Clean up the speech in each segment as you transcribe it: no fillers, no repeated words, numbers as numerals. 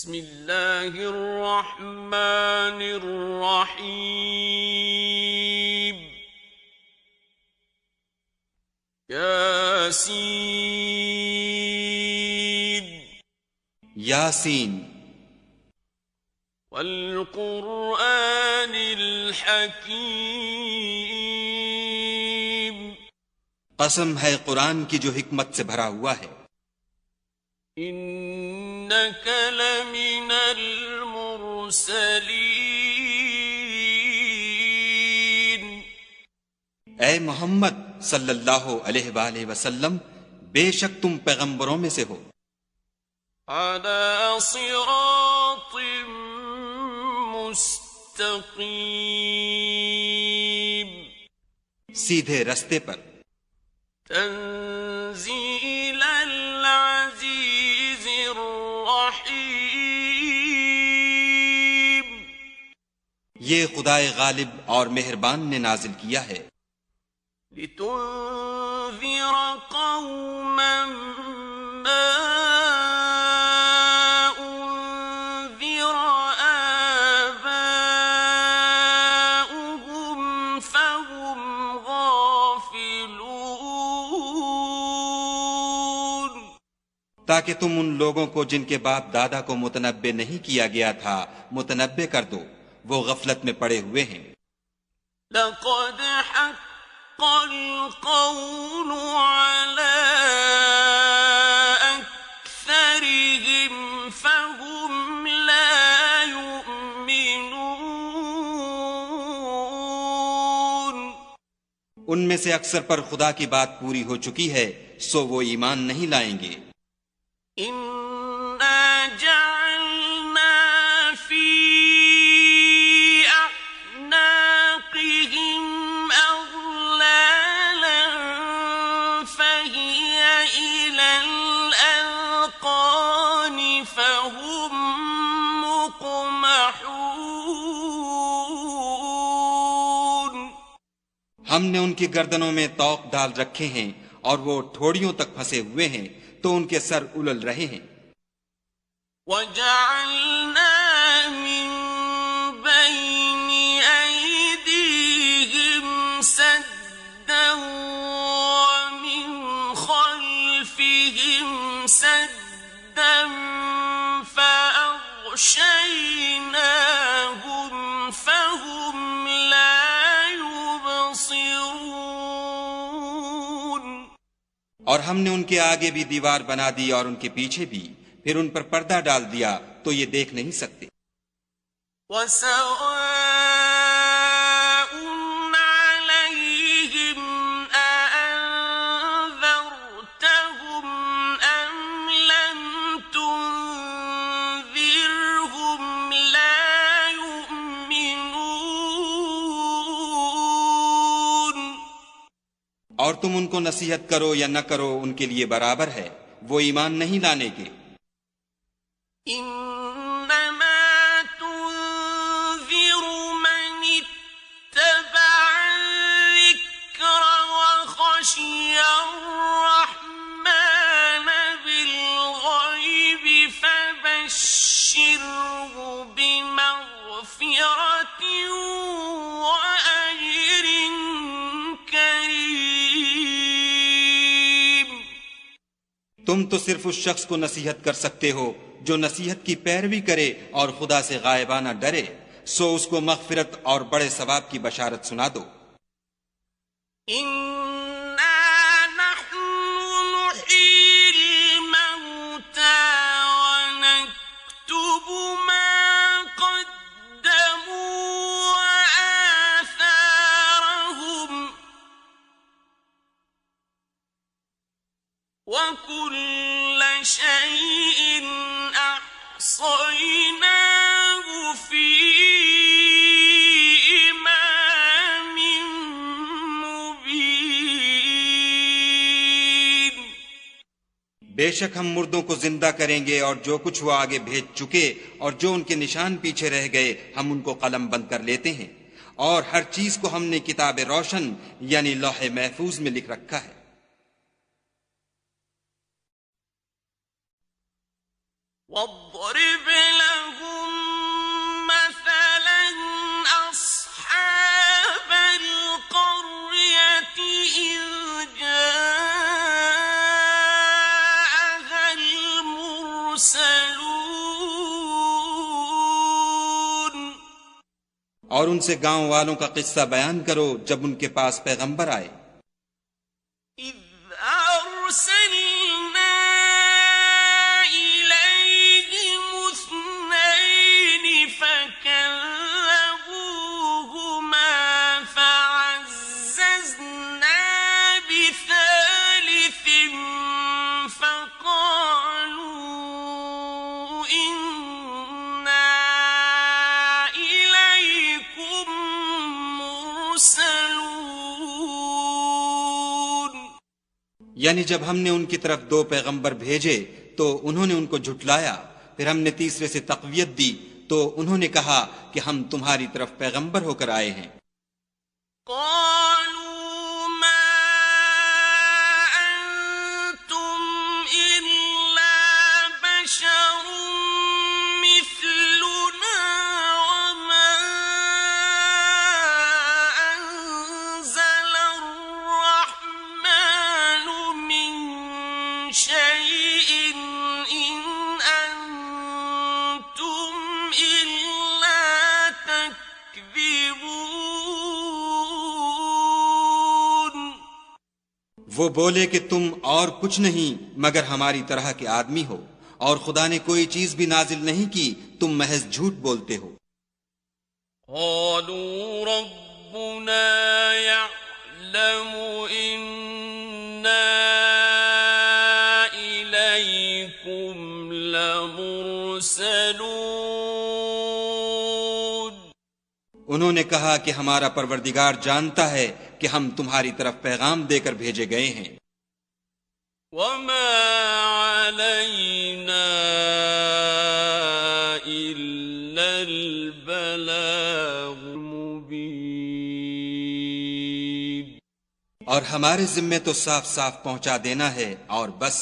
بسم اللہ الرحمن الرحیم یاسین یاسین والقرآن الحکیم قسم ہے قرآن کی جو حکمت سے بھرا ہوا ہے. انک لمن المرسلین اے محمد صلی اللہ علیہ وآلہ وسلم بے شک تم پیغمبروں میں سے ہو. علی صراط مستقیم سیدھے رستے پر. تنزیل العزیز الرحیم یہ خدائے غالب اور مہربان نے نازل کیا ہے. لتنذر قوما ما انذر آباؤهم فهم غافلون تاکہ تم ان لوگوں کو جن کے باپ دادا کو متنبع نہیں کیا گیا تھا متنبع کر دو، وہ غفلت میں پڑے ہوئے ہیں. لقد حق القول على أكثرهم فهم لا يؤمنون ان میں سے اکثر پر خدا کی بات پوری ہو چکی ہے سو وہ ایمان نہیں لائیں گے. إنا جعلنا في أعناقهم أغلالا فهي إلى الأذقان فهم مقمحون ہم نے ان کی گردنوں میں طوق ڈال رکھے ہیں اور وہ ٹھوڑیوں تک پھنسے ہوئے ہیں تو ان کے سر الل رہے ہیں. وَجَعَلْنَا مِن بَيْنِ أَيْدِيهِمْ سَدًّا وَمِنْ خَلْفِهِمْ سَدًّا فَأَغْشَيْنَاهُمْ فَهُمْ لَا يُبْصِرُونَ اور ہم نے ان کے آگے بھی دیوار بنا دی اور ان کے پیچھے بھی، پھر ان پر پردہ ڈال دیا تو یہ دیکھ نہیں سکتے. وَسَوَاءٌ عَلَيْهِمْ أَأَنذَرْتَهُمْ أَمْ لَمْ تُنذِرْهُمْ لَا يُؤْمِنُونَ اور تم ان کو نصیحت کرو یا نہ کرو ان کے لیے برابر ہے، وہ ایمان نہیں لانے کے. إنما تنذر من اتبع الذكر وخشي الرحمن بالغيب فبشره بمغفرة وأجر كريم. تم تو صرف اس شخص کو نصیحت کر سکتے ہو جو نصیحت کی پیروی کرے اور خدا سے غائبانہ ڈرے، سو اس کو مغفرت اور بڑے ثواب کی بشارت سنا دو. إنا نحن نحيي الموتى ونكتب ما قدموا وآثارهم وكل شيء أحصيناه في إمام مبين. بے شک ہم مردوں کو زندہ کریں گے اور جو کچھ وہ آگے بھیج چکے اور جو ان کے نشان پیچھے رہ گئے ہم ان کو قلم بند کر لیتے ہیں، اور ہر چیز کو ہم نے کتاب روشن یعنی لوح محفوظ میں لکھ رکھا ہے. واضرب اور ان سے گاؤں والوں کا قصہ بیان کرو جب ان کے پاس پیغمبر آئے. إذ أرسلنا إليهم اثنين فكذبوهما فعززنا بثالث فقالوا إنا إليكم مرسلون. یعنی جب ہم نے ان کی طرف 2 پیغمبر بھیجے تو انہوں نے ان کو جھٹلایا، پھر ہم نے تیسرے سے تقویت دی تو انہوں نے کہا کہ ہم تمہاری طرف پیغمبر ہو کر آئے ہیں. قالوا ما أنتم إلا بشر مثلنا وما أنزل الرحمن من شيء إن أنتم إلا تكذبون. وہ بولے کہ تم اور کچھ نہیں مگر ہماری طرح کے آدمی ہو، اور خدا نے کوئی چیز بھی نازل نہیں کی، تم محض جھوٹ بولتے ہو. قالوا ربنا يعلم إنا إليكم لمرسلون. انہوں نے کہا کہ ہمارا پروردگار جانتا ہے کہ ہم تمہاری طرف پیغام دے کر بھیجے گئے ہیں. وما علينا إلا البلاغ المبين. اور ہمارے ذمے تو صاف صاف پہنچا دینا ہے اور بس.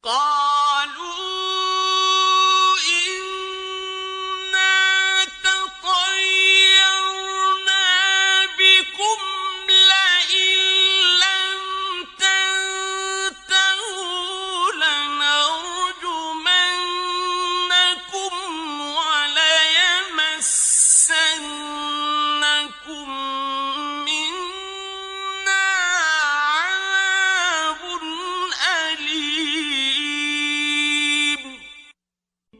قالوا إنا تطيرنا بكم لئن لم تنتهوا لنرجمنكم وليمسنكم منا عذاب أليم.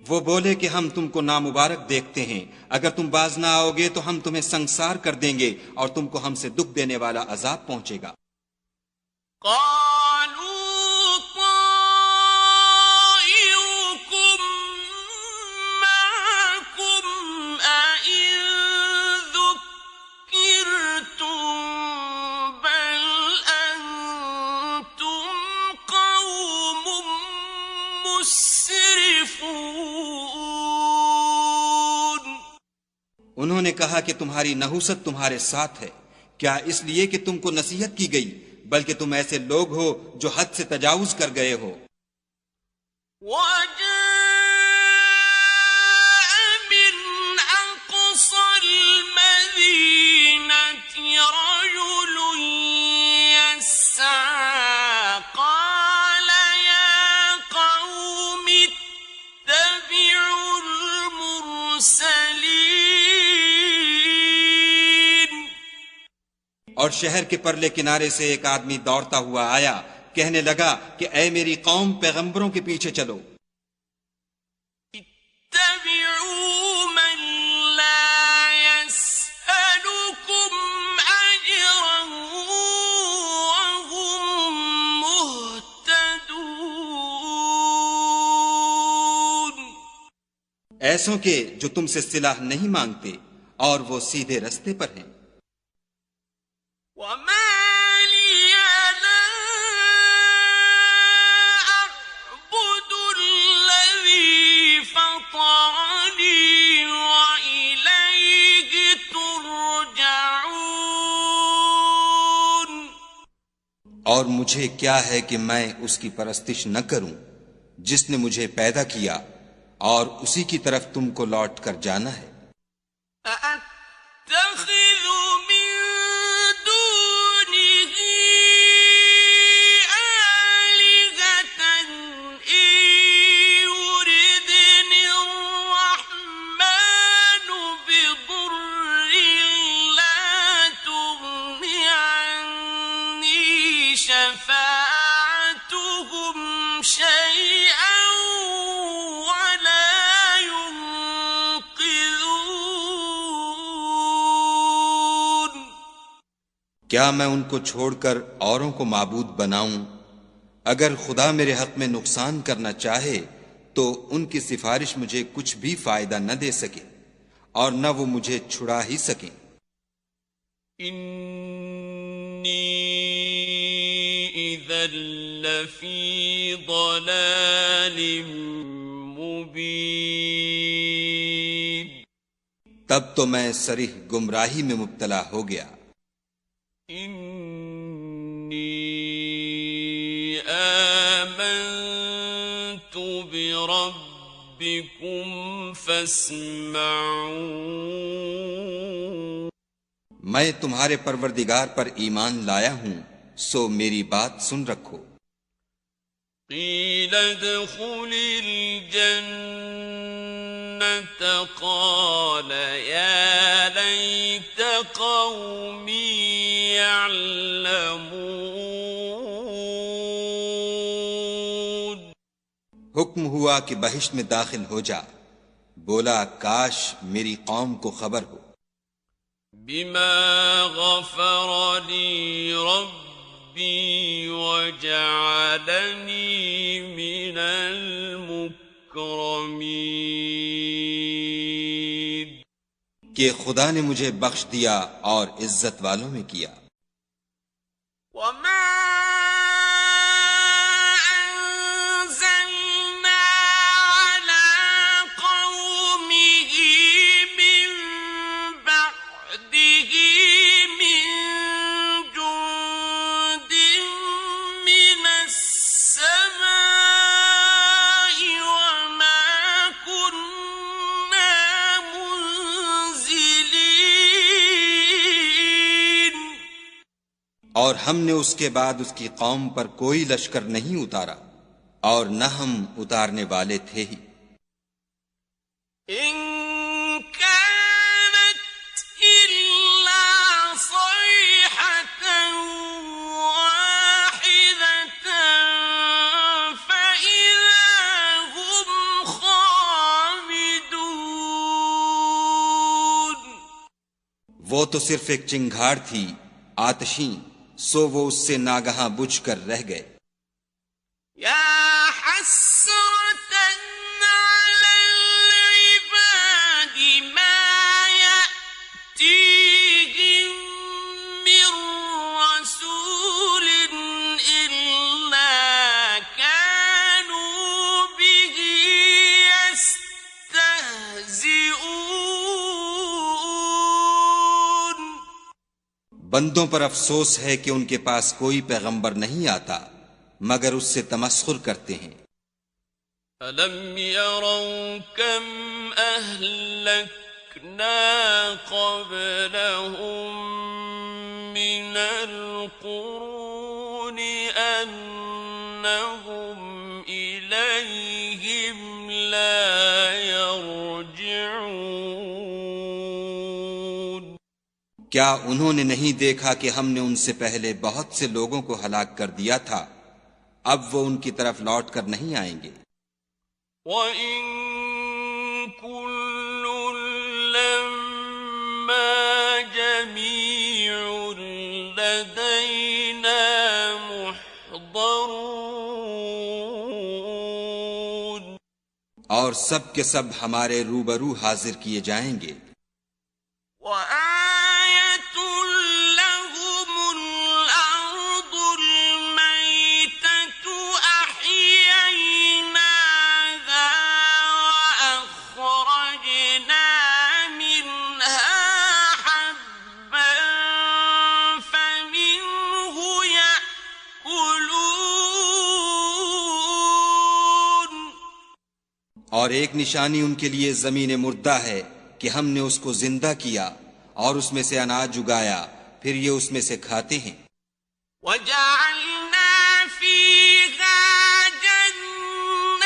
وہ بولے کہ ہم تم کو نامبارک دیکھتے ہیں، اگر تم باز نہ آؤ گے تو ہم تمہیں سنسار کر دیں گے اور تم کو ہم سے دکھ دینے والا عذاب پہنچے گا. قالوا طائركم معكم أئن ذكرتم بل أنتم قوم مسرفون. انہوں نے کہا کہ تمہاری نحوست تمہارے ساتھ ہے، کیا اس لیے کہ تم کو نصیحت کی گئی، بلکہ تم ایسے لوگ ہو جو حد سے تجاوز کر گئے ہو. وجاء من أقصى المدينة رجل يسعى قال يا قوم اتبعوا المرسلين. اور شہر کے پرلے کنارے سے ایک آدمی دوڑتا ہوا آیا، کہنے لگا کہ اے میری قوم، پیغمبروں کے پیچھے چلو. اتبعوا من لا يسألكم أجرا وهم مهتدون. ایسوں کے جو تم سے صلاح نہیں مانگتے اور وہ سیدھے رستے پر ہیں. وما لي لا أعبد الذي فطرني وإليه ترجعون. اور مجھے کیا ہے کہ میں اس کی پرستش نہ کروں جس نے مجھے پیدا کیا، اور اسی کی طرف تم کو لوٹ کر جانا ہے. أأتخذ من دونه آلهة إن يردني الرحمن بضر کیا میں ان کو چھوڑ کر اوروں کو معبود بناؤں؟ اگر خدا میرے حق میں نقصان کرنا چاہے تو ان کی سفارش مجھے کچھ بھی فائدہ نہ دے سکے اور نہ وہ مجھے چھڑا ہی سکیں۔ انی اذا لفی ضلال مبین، تب تو میں صریح گمراہی میں مبتلا ہو گیا۔ انی آمنت بربکم فاسمعون، میں تمہارے پروردگار پر ایمان لایا ہوں، سو میری بات سن رکھو۔ قیل ادخل الجنة قال یا لیت قومی یعلمون، حکم ہوا کہ بہشت میں داخل ہو جا، بولا کاش میری قوم کو خبر ہو۔ بما غفر لی ربی وجعلنی من المکرمین، کہ خدا نے مجھے بخش دیا اور عزت والوں میں کیا۔ وما أنزلنا على قومه من بعده من جند من السماء وما كنا منزلين، اور ہم نے اس کے بعد اس کی قوم پر کوئی لشکر نہیں اتارا اور نہ ہم اتارنے والے تھے ہی۔ إن كانت إلا صيحة واحدة فإذا هم خامدون، وہ تو صرف ایک چنگھاڑ تھی آتشیں، سو وہ اس سے ناگہاں بجھ کر رہ گئے۔ يا حسرة على العباد ما يأتيهم من رسول إلا كانوا به يستهزئون، بندوں پر افسوس ہے کہ ان کے پاس کوئی پیغمبر نہیں آتا مگر اس سے تمسخر کرتے ہیں۔ أَلَمْ يَرَوْا كَمْ أَهْلَكْنَا قَبْلَهُمْ مِنَ الْقُرُونِ أَنَّهُمْ إِلَيْهِمْ لَا يَرْجِعُونَ، کیا انہوں نے نہیں دیکھا کہ ہم نے ان سے پہلے بہت سے لوگوں کو ہلاک کر دیا تھا، اب وہ ان کی طرف لوٹ کر نہیں آئیں گے۔ وَإِن كُلٌّ لَّمَّا جَمِيعٌ لَّدَيْنَا مُحْضَرُونَ، اور سب کے سب ہمارے روبرو حاضر کیے جائیں گے۔ وَآيَةٌ لَّهُمُ الْأَرْضُ الْمَيْتَةُ أَحْيَيْنَاهَا وَأَخْرَجْنَا مِنْهَا حَبًّا فَمِنْهُ يَأْكُلُونَ، اور ایک نشانی ان کے لیے زمین مردہ ہے کہ ہم نے اس کو زندہ کیا اور اس میں سے اناج اگایا، پھر یہ اس میں سے کھاتے ہیں۔ وَجَعَلْنَا فِيهَا جَنَّاتٍ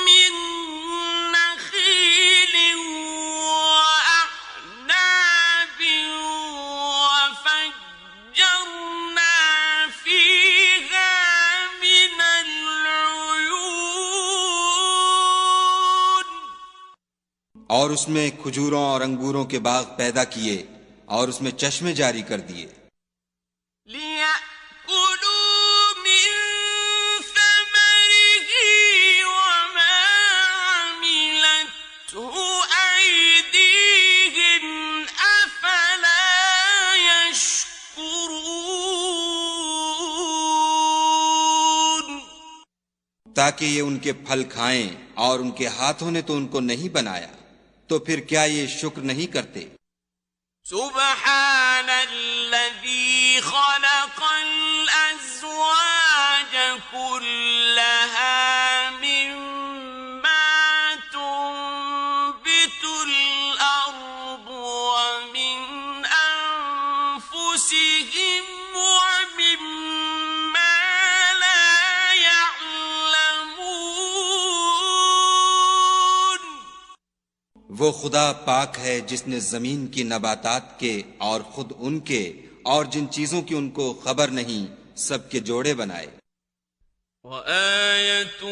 مِّن نَّخِيلٍ وَأَعْنَابٍ وَفَجَّرْنَا فِيهَا مِنَ الْعُيُونِ، اور اس میں کھجوروں اور انگوروں کے باغ پیدا کیے اور اس میں چشمے جاری کر دیے لِيَأْكُلُوا مِن ثَمَرِهِ وَمَا عَمِلَتْهُ أَيْدِيهِمْ أَفَلَا يَشْكُرُونَ تاکہ یہ ان کے پھل کھائیں، اور ان کے ہاتھوں نے تو ان کو نہیں بنایا، تو پھر کیا یہ شکر نہیں کرتے؟ سبحان الذي خلق الأزواج كلها مما تنبت الأرض ومن أنفسهم ومما لا يعلمون وہ خدا پاک ہے جس نے زمین کی نباتات کے اور خود ان کے اور جن چیزوں کی ان کو خبر نہیں سب کے جوڑے بنائے وَآيَةٌ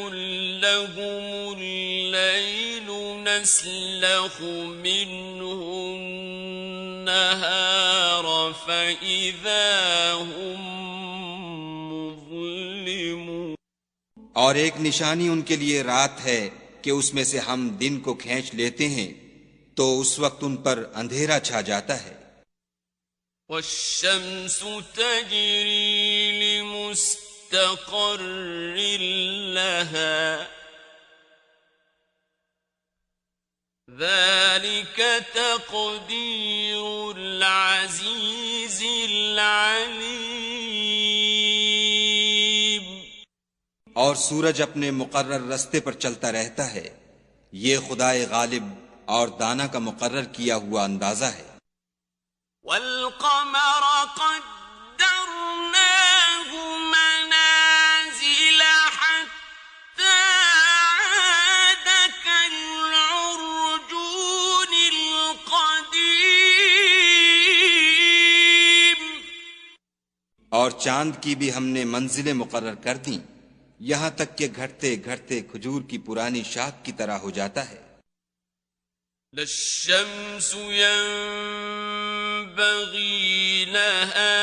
لَهُمُ اللَّيْلُ نَسْلَخُ مِنْهُ النَّهَارَ فَإِذَا هُمْ مُظْلِمُونَ اور ایک نشانی ان کے لیے رات ہے کہ اس میں سے ہم دن کو کھینچ لیتے ہیں تو اس وقت ان پر اندھیرا چھا جاتا ہے وَالشَّمْسُ تَجْرِي لِمُسْتَقَرٍّ لَهَا ذَلِكَ تَقْدِيرُ الْعَزِيزِ الْعَلِيمِ اور سورج اپنے مقرر رستے پر چلتا رہتا ہے، یہ خدائے غالب اور دانا کا مقرر کیا ہوا اندازہ ہے وَالْقَمَرَ قَدَّرْنَاهُ مَنَازِلَ حَتَّى عَادَ كَالْعُرْجُونِ الْقَدِيمِ اور چاند کی بھی ہم نے منزلیں مقرر کر دیں، یہاں تک کہ گھٹتے گھٹتے کھجور کی پرانی شاخ کی طرح ہو جاتا ہے لَلشَّمْسُ يَنبَغِي لَهَا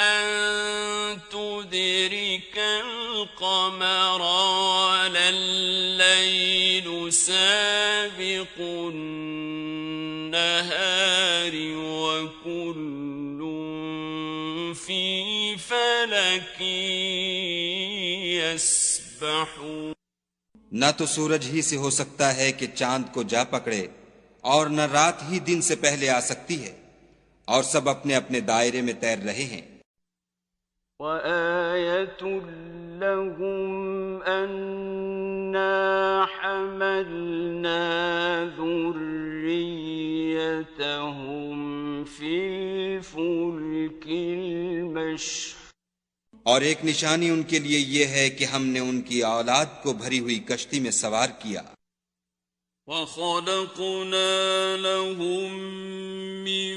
أَن تُدْرِكَ الْقَمَرَ وَلَا اللَّيْلُ سَابِقُ النَّهَارِ وَكُلٌّ فِي فَلَكٍ يَسْبَحُونَ نہ تو سورج ہی سے ہو سکتا ہے کہ چاند کو جا پکڑے، اور نہ رات ہی دن سے پہلے آ سکتی ہے، اور سب اپنے اپنے دائرے میں تیر رہے ہیں وَآيَةٌ لَهُمْ أَنَّا حَمَلْنَا ذُرِّيَّتَهُمْ فِي الْفُلْكِ الْمَشْحُونِ اور ایک نشانی ان کے لیے یہ ہے کہ ہم نے ان کی اولاد کو بھری ہوئی کشتی میں سوار کیا وَخَلَقْنَا لَهُم مِّن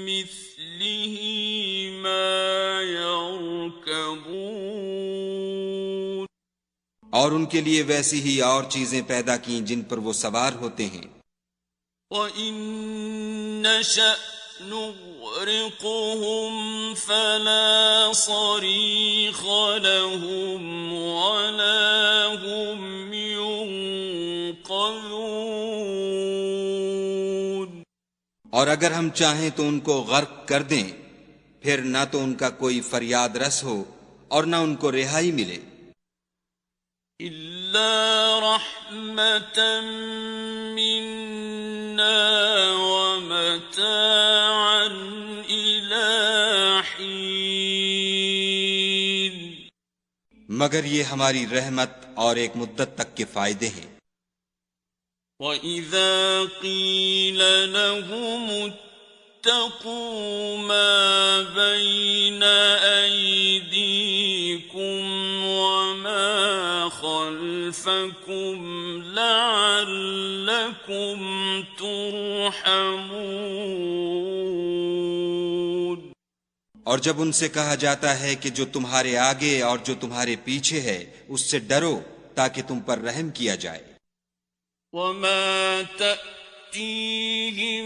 مِّثْلِهِ مَا يَرْكَبُونَ اور ان کے لیے ویسی ہی اور چیزیں پیدا کیں جن پر وہ سوار ہوتے ہیں وَإِن نَّشَأْ نُغْرِقْهُمْ فَلَا صَرِيخَ لَهُمْ وَلَا هُمْ يُنقَذُونَ اور اگر ہم چاہیں تو ان کو غرق کر دیں، پھر نہ تو ان کا کوئی فریاد رس ہو اور نہ ان کو رہائی ملے إِلَّا رَحْمَةً مِّنَّا وَمَتَاعًا إِلَىٰ حِينٍ مگر یہ ہماری رحمت اور ایک مدت تک کے فائدے ہیں وَإِذَا قِيلَ لَهُمُ اتَّقُوا مَا بَيْنَ أَيْدِيكُمْ وَمَا خَلْفَكُمْ لَعَلَّكُمْ تُرْحَمُونَ اور جب ان سے کہا جاتا ہے کہ جو تمہارے آگے اور جو تمہارے پیچھے ہے اس سے ڈرو تاکہ تم پر رحم کیا جائے وَمَا تأتيهم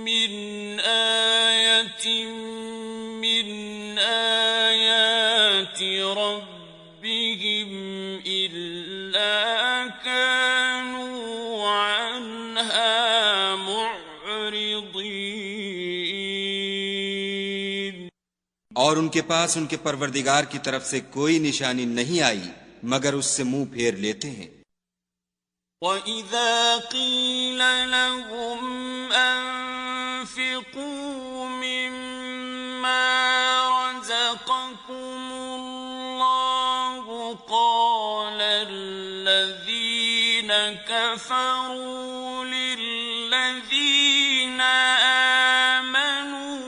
من آية من آيات ربهم إلا كانوا عنها معرضين. اور ان کے پاس ان کے پروردگار کی طرف سے کوئی نشانی نہیں آئی مگر اس سے منہ پھیر لیتے ہیں. وَإِذَا قِيلَ لَهُمْ أَنفِقُوا مِمَّا رَزَقَكُمُ اللَّهُ قَالَ الَّذِينَ كَفَرُوا لِلَّذِينَ آمَنُوا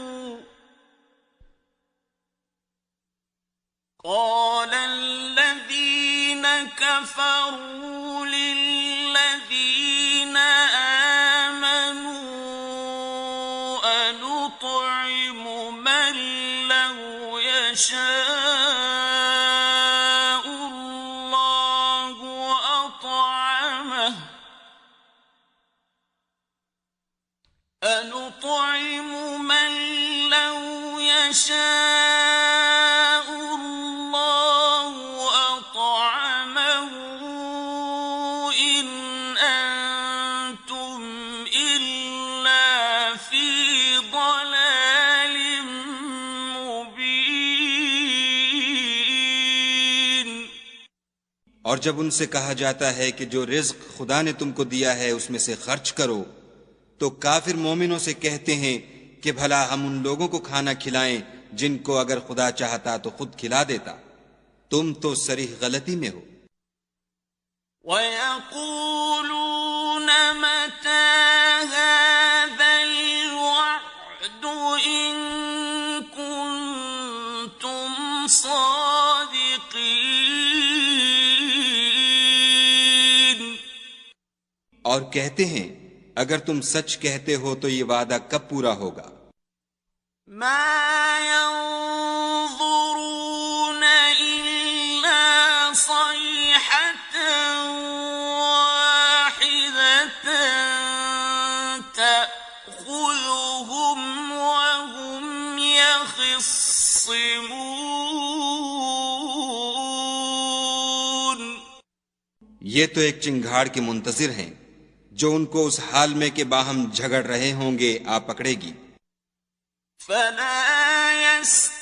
أَنُطْعِمُ مَن لَّوْ يَشَاءُ اللَّهُ أَطْعَمَهُ إِنْ أَنتُمْ إِلَّا فِي ضَلَالٍ مُّبِينٍ. اور جب ان سے کہا جاتا ہے کہ جو رزق خدا نے تم کو دیا ہے اس میں سے خرچ کرو تو کافر مومنوں سے کہتے ہیں کہ بھلا ہم ان لوگوں کو کھانا کھلائیں جن کو اگر خدا چاہتا تو خود کھلا دیتا. تم تو صریح غلطی میں ہو. وَيَقُولُونَ مَتَىٰ هَٰذَا الْوَعْدُ إِن كُنتُمْ صَادِقِينَ. اور کہتے ہیں اگر تم سچ کہتے ہو تو یہ وعدہ کب پورا ہوگا؟ مَا يَنظُرُونَ إِلَّا صَيْحَةً وَاحِدَةً تَأْخُذُهُمْ وَهُمْ يَخِصِّمُونَ. یہ تو ایک چنگھاڑ کے منتظر ہیں جو ان کو اس حال میں کہ باہم جھگڑ رہے ہوں گے آ پکڑے گی. فَلَا يَسْتَطِيعُونَ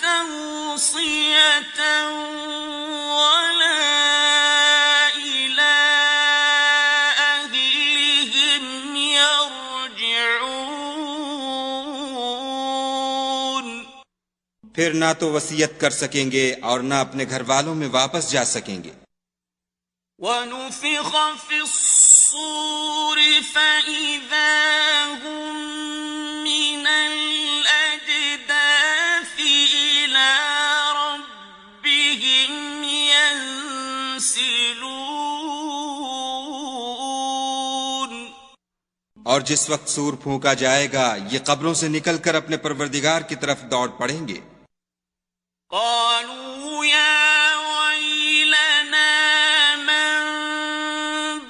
تَوْصِيَةً وَلَا إِلَىٰ أَهْلِهِمْ يَرْجِعُونَ. پھر نہ تو وصیت کر سکیں گے اور نہ اپنے گھر والوں میں واپس جا سکیں گے. وَنُفِخَ فِي الصُّورِ فَإِذَا هُم مِّنَ الْأَجْدَاثِ إِلَىٰ رَبِّهِمْ يَنسِلُونَ. اور جس وقت سور پھونکا جائے گا یہ قبروں سے نکل کر اپنے پروردگار کی طرف دوڑ پڑیں گے. قالوا يا ويلنا من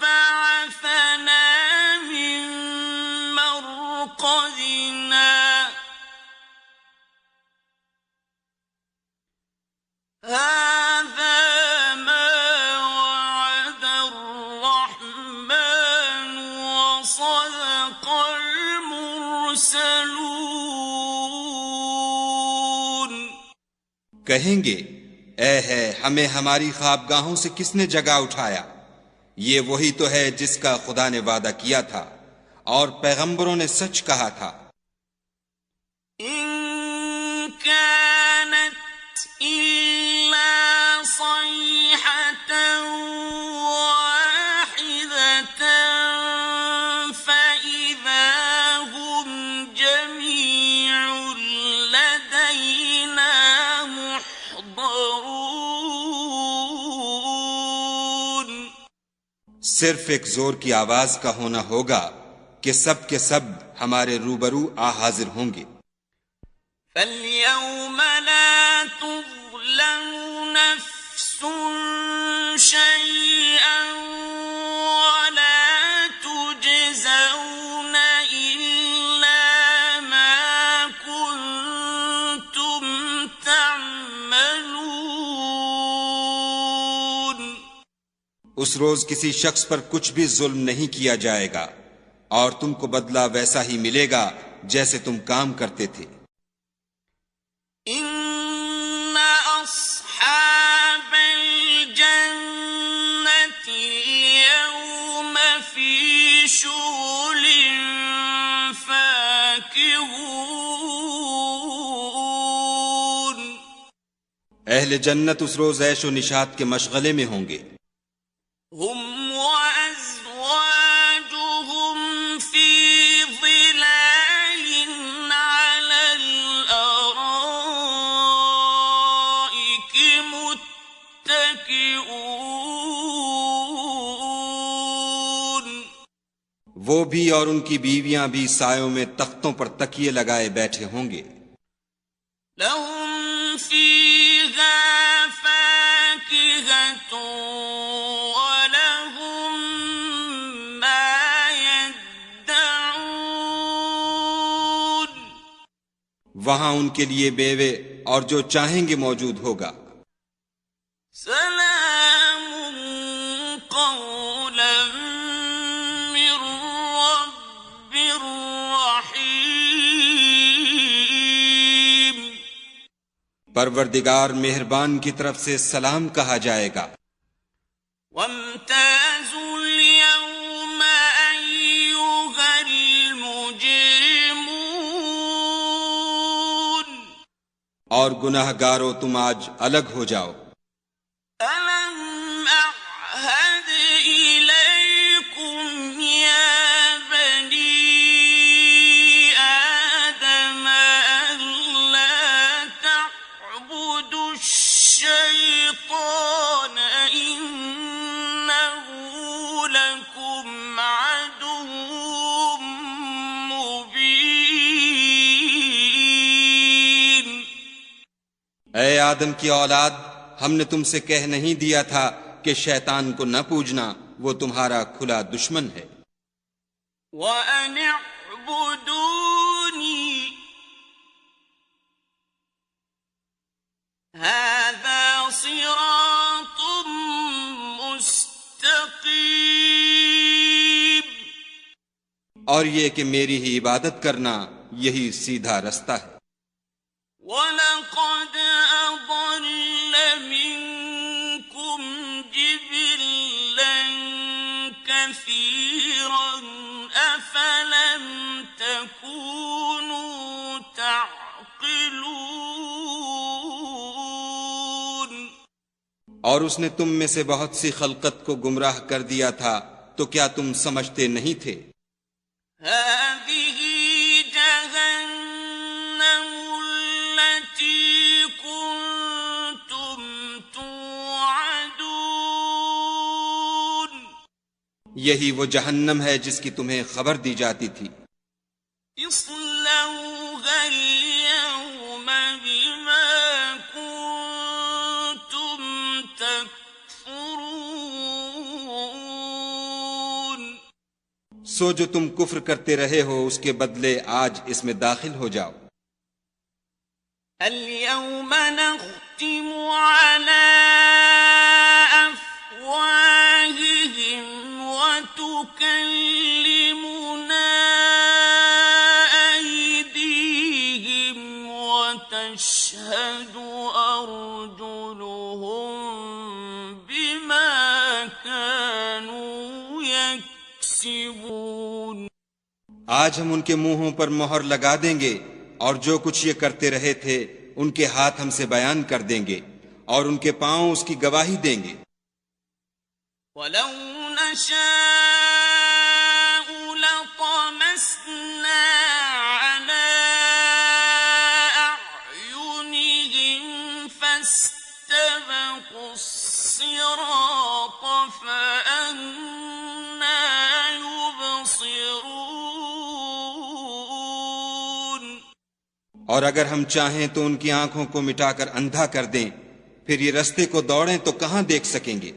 بعثنا من مرقدنا هذا ما وعد الرحمن وصدق المرسلون. کہیں گے اے ہے ہمیں ہماری خوابگاہوں سے کس نے جگا اٹھایا. یہ وہی تو ہے جس کا خدا نے وعدہ کیا تھا اور پیغمبروں نے سچ کہا تھا. إن كانت إلا صيحة واحدة فإذا هم جميع لدينا محضرون. صرف ایک زور کی آواز کا ہونا ہوگا کہ سب کے سب ہمارے روبرو آ حاضر ہوں گے. فَالْيَوْمَ لَا تُظْلَمُ نَفْسٌ شَيْئًا اس روز کسی شخص پر کچھ بھی ظلم نہیں کیا جائے گا اور تم کو بدلہ ویسا ہی ملے گا جیسے تم کام کرتے تھے۔ إن أصحاب الجنة اليوم في شغل فاكهون۔ اہل جنت اس روز عیش و نشاط کے مشغلے میں ہوں گے۔ هم وأزواجهم في ظلال على الأرائك متكئون۔ وہ بھی اور ان کی بیویاں بھی سایوں میں تختوں پر تکیے لگائے بیٹھے ہوں گے۔ لهم فيها فاكهة ولهم ما يدعون۔ وہاں ان کے لیے بیوے اور جو چاہیں گے موجود ہوگا۔ سلام قولا من رب رحيم۔ پروردگار مہربان کی طرف سے سلام کہا جائے گا۔ وامتازوا اليوم أيها المجرمون۔ اور گناہ گارو تم آج الگ ہو جاؤ۔ ألم أعهد إليكم يا بني آدم ألا تعبدوا الشيطان إنه لكم عدو مبين۔ اے آدم کی اولاد، ہم نے تم سے کہہ نہیں دیا تھا کہ شیطان کو نہ پوجنا، وہ تمہارا کھلا دشمن ہے۔ وَأَنِ اعْبُدُونِي هَذَا صِرَاطٌ مُسْتَقِيمٌ۔ اور یہ کہ میری ہی عبادت کرنا یہی سیدھا رستہ ہے۔ وَلَقَدْ أَضَلَّ مِنكُمْ جِبِلًّا كَثِيرًا أَفَلَمْ تَكُونُوا تَعْقِلُونَ۔ اور اس نے تم میں سے بہت سی خلقت کو گمراہ کر دیا تھا، تو کیا تم سمجھتے نہیں تھے؟ هذه جهنم التي كنتم توعدون۔ یہی وہ جہنم ہے جس کی تمہیں خبر دی جاتی تھی۔ اصلوها اليوم بما كنتم تكفرون۔ سو جو تم کفر کرتے رہے ہو اس کے بدلے آج اس میں داخل ہو جاؤ۔ اليوم نختم على أفواههم وتكلمنا أيديهم وتشهد أرجلهم بما كانوا يكسبون۔ آج ہم ان کے منہوں پر مہر لگا دیں گے اور جو کچھ یہ کرتے رہے تھے ان کے ہاتھ ہم سے بیان کر دیں گے اور ان کے پاؤں اس کی گواہی دیں گے۔ وَلَوْ نَشَاءُ لَطَمَسْنَا عَلَىٰ أَعْيُنِهِمْ فَاسْتَبَقُوا الصِّرَاطَ فَأَنَّىٰ يُبْصِرُونَ۔ اور اگر ہم چاہیں تو ان کی آنکھوں کو مٹا کر اندھا کر دیں، پھر یہ رستے کو دوڑیں تو کہاں دیکھ سکیں گے۔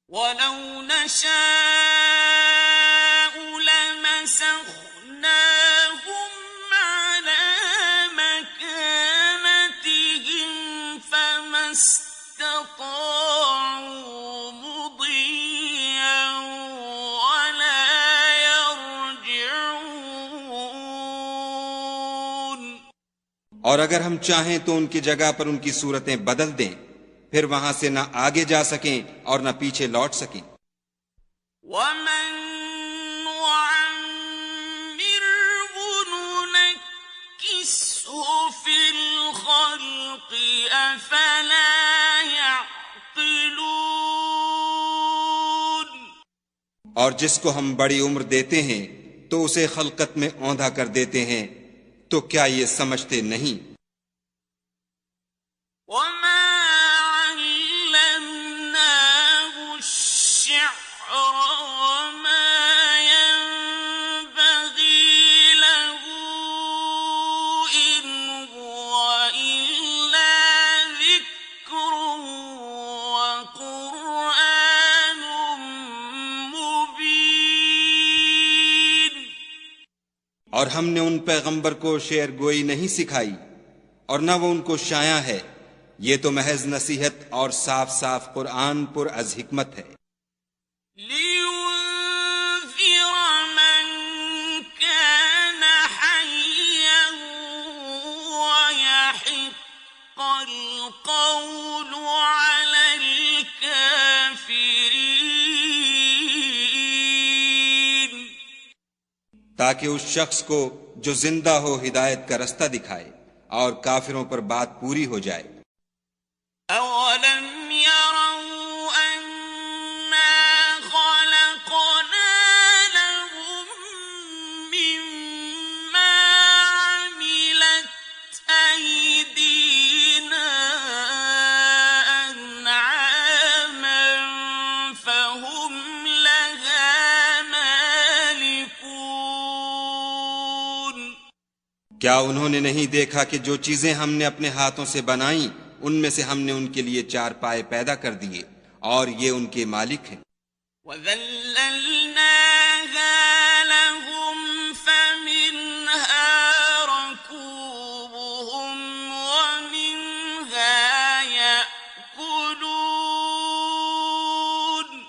وَلَوْ نَشَاءُ لَمَسَخْنَاهُمْ عَلَىٰ مَكَانَتِهِمْ فَمَا اسْتَطَاعُوا مُضِيًّا۔ اور اگر ہم چاہیں تو ان کی جگہ پر ان کی صورتیں بدل دیں، پھر وہاں سے نہ آگے جا سکیں اور نہ پیچھے لوٹ سکیں۔ وَمَن نُّعَمِّرْهُ نُنَكِّسْهُ فِي الْخَلْقِ أَفَلَا يَعْقِلُونَ۔ اور جس کو ہم بڑی عمر دیتے ہیں تو اسے خلقت میں اوندھا کر دیتے ہیں، تو کیا یہ سمجھتے نہیں؟ وَمَا عَلَّمْنَاهُ الشِّعْرَ وَمَا يَنبَغِي لَهُ إِنْ هُوَ إِلَّا ذِكْرٌ وَقُرْآنٌ مُبِينٌ۔ اور ہم نے ان پیغمبر کو شعر گوئی نہیں سکھائی اور نہ وہ ان کو شایع ہے، یہ تو محض نصیحت اور صاف صاف قرآن پر از حکمت ہے۔ لِيُنذِرَ مَن كَانَ حَيًّا وَيَحِقَّ الْقَوْلُ عَلَى الْكَافِرِينَ۔ تاکہ اس شخص کو جو زندہ ہو ہدایت کا رستہ دکھائے اور کافروں پر بات پوری ہو جائے۔ أَوَلَمْ يَرَوْا أَنَّا خَلَقْنَا لَهُم مِّمَّا عَمِلَتْ أَيْدِينَا أَنْعَامًا فَهُمْ لَهَا مَالِكُونَ۔ کیا انہوں نے نہیں دیکھا کہ جو چیزیں ہم نے اپنے ہاتھوں سے بنائیں ان میں سے ہم نے ان کے لیے چار پائے پیدا کر دیے اور یہ ان کے مالک ہیں۔ وَذَلَّلْنَاهَا لَهُمْ فَمِنْهَا رَكُوبُهُمْ وَمِنْهَا يَأْكُلُونَ۔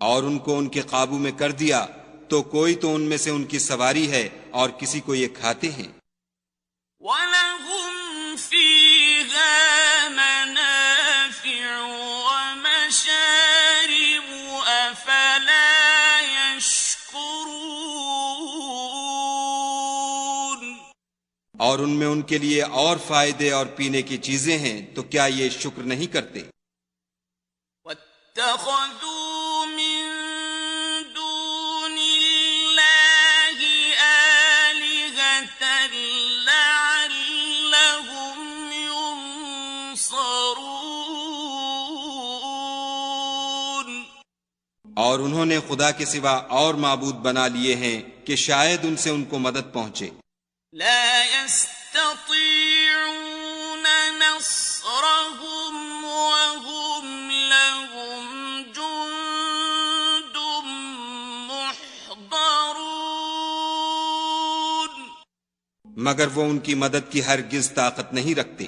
اور ان کو ان کے قابو میں کر دیا تو کوئی تو ان میں سے ان کی سواری ہے اور کسی کو یہ کھاتے ہیں۔ وَلَهُمْ فِيهَا مَنَافِعُ وَمَشَارِبُ أَفَلَا يَشْكُرُونَ۔ اور ان میں ان کے لیے اور فائدے اور پینے کی چیزیں ہیں، تو کیا یہ شکر نہیں کرتے؟ وَاتَّخَذُوا مِن دُونِ اللَّهِ آلِهَةً لَعَلَّهُمْ يُنصَرُونَ۔ اور انہوں نے خدا کے سوا اور معبود بنا لیے ہیں کہ شاید ان سے ان کو مدد پہنچے۔ لا يستطيعون نصرهم وهم لهم جند محضرون۔ مگر وہ ان کی مدد کی ہرگز طاقت نہیں رکھتے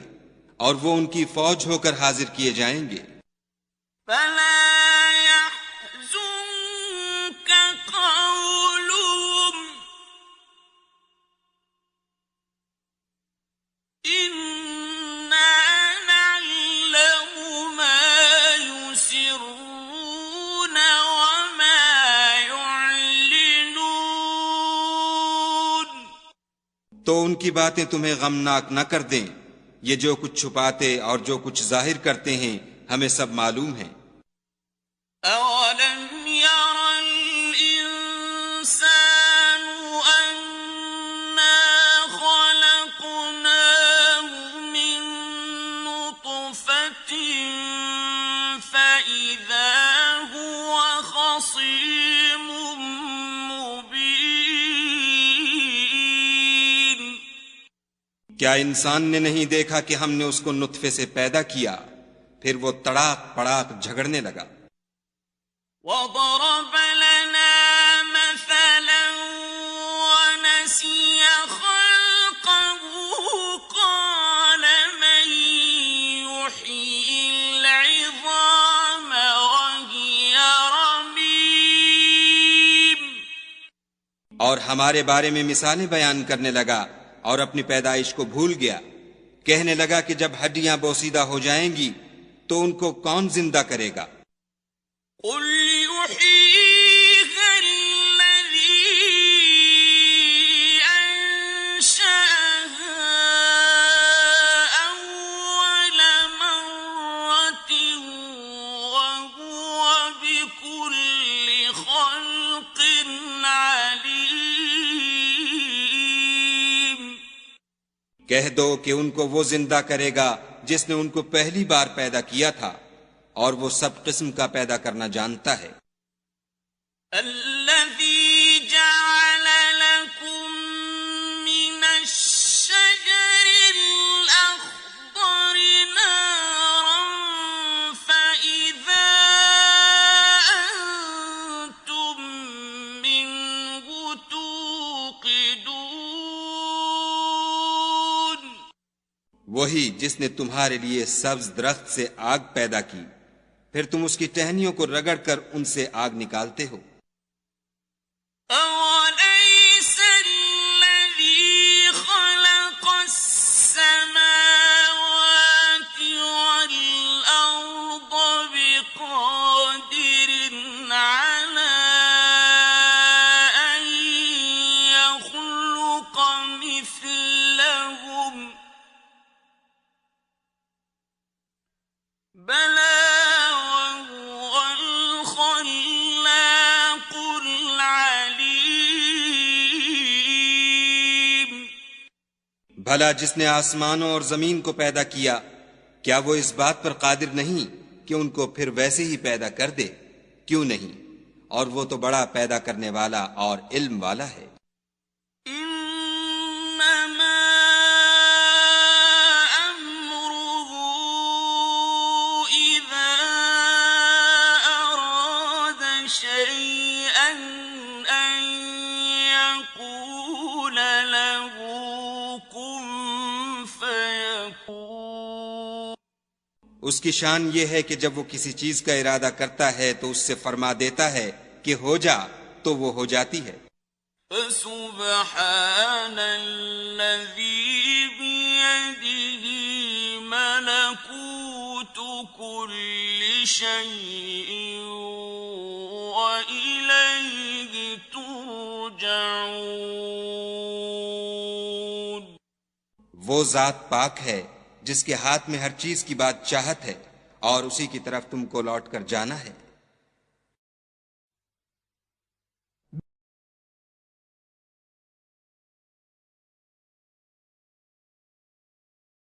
اور وہ ان کی فوج ہو کر حاضر کیے جائیں گے۔ فلا يحزنك قولهم إنا نعلم ما يسرون وما يعلنون۔ تو ان کی باتیں تمہیں غمناک نہ کر دیں، یہ جو کچھ چھپاتے اور جو کچھ ظاہر کرتے ہیں ہمیں سب معلوم ہے۔ أَوَلَمْ يَرَ الْإِنسَانُ أَنَّا خَلَقْنَاهُ مِن نُّطْفَةٍ فَإِذَا هُوَ خَصِيمٌ مُّبِينٌ۔ کیا انسان نے نہیں دیکھا کہ ہم نے اس کو نطفے سے پیدا کیا، پھر وہ تڑاک پڑاک جھگڑنے لگا۔ وَضَرَبَ لَنَا مَثَلًا وَنَسِيَ خَلْقَهُ قَالَ مَن يُحْيِي الْعِظَامَ وَهِيَ رَمِيمٌ۔ اور ہمارے بارے میں مثالیں بیان کرنے لگا اور اپنی پیدائش کو بھول گیا۔ کہنے لگا کہ جب ہڈیاں بوسیدہ ہو جائیں گی تو ان کو کون زندہ کرے گا؟ قل يحييها الذي أنشأها أول مرة وهو بكل خلق عليم. کہہ دو کہ ان کو وہ زندہ کرے گا جس نے ان کو پہلی بار پیدا کیا تھا، اور وہ سب قسم کا پیدا کرنا جانتا ہے. الذي جعل لكم من الشجر الأخضر نارا فإذا أنتم منه توقدون. وہی جس نے تمہارے لیے سبز درخت سے آگ پیدا کی، پھر تم اس کی ٹہنیوں کو رگڑ کر ان سے آگ نکالتے ہو. أَوَلَيْسَ الَّذِي خَلَقَ السَّمَاوَاتِ وَالْأَرْضَ بِقَادِرٍ عَلَىٰ أَن يَخْلُقَ مِثْلَهُم ۚ بَلَىٰ وَهُوَ الْخَلَّاقُ الْعَلِيمُ. بھلا جس نے آسمانوں اور زمین کو پیدا کیا، کیا وہ اس بات پر قادر نہیں کہ ان کو پھر ویسے ہی پیدا کر دے؟ کیوں نہیں، اور وہ تو بڑا پیدا کرنے والا اور علم والا ہے. إنما أمره إذا أراد شيئا أن يقول له كن فيكون. اس کی شان یہ ہے کہ جب وہ کسی چیز کا ارادہ کرتا ہے تو اس سے فرما دیتا ہے کہ ہو جا، تو وہ ہو جاتی ہے. فسبحان الذي بيده ملكوت كل شيء وإليه ترجعون. وہ ذات پاک ہے جس کے ہاتھ میں ہر چیز کی بات چاہت ہے، اور اسی کی طرف تم کو لوٹ کر جانا ہے.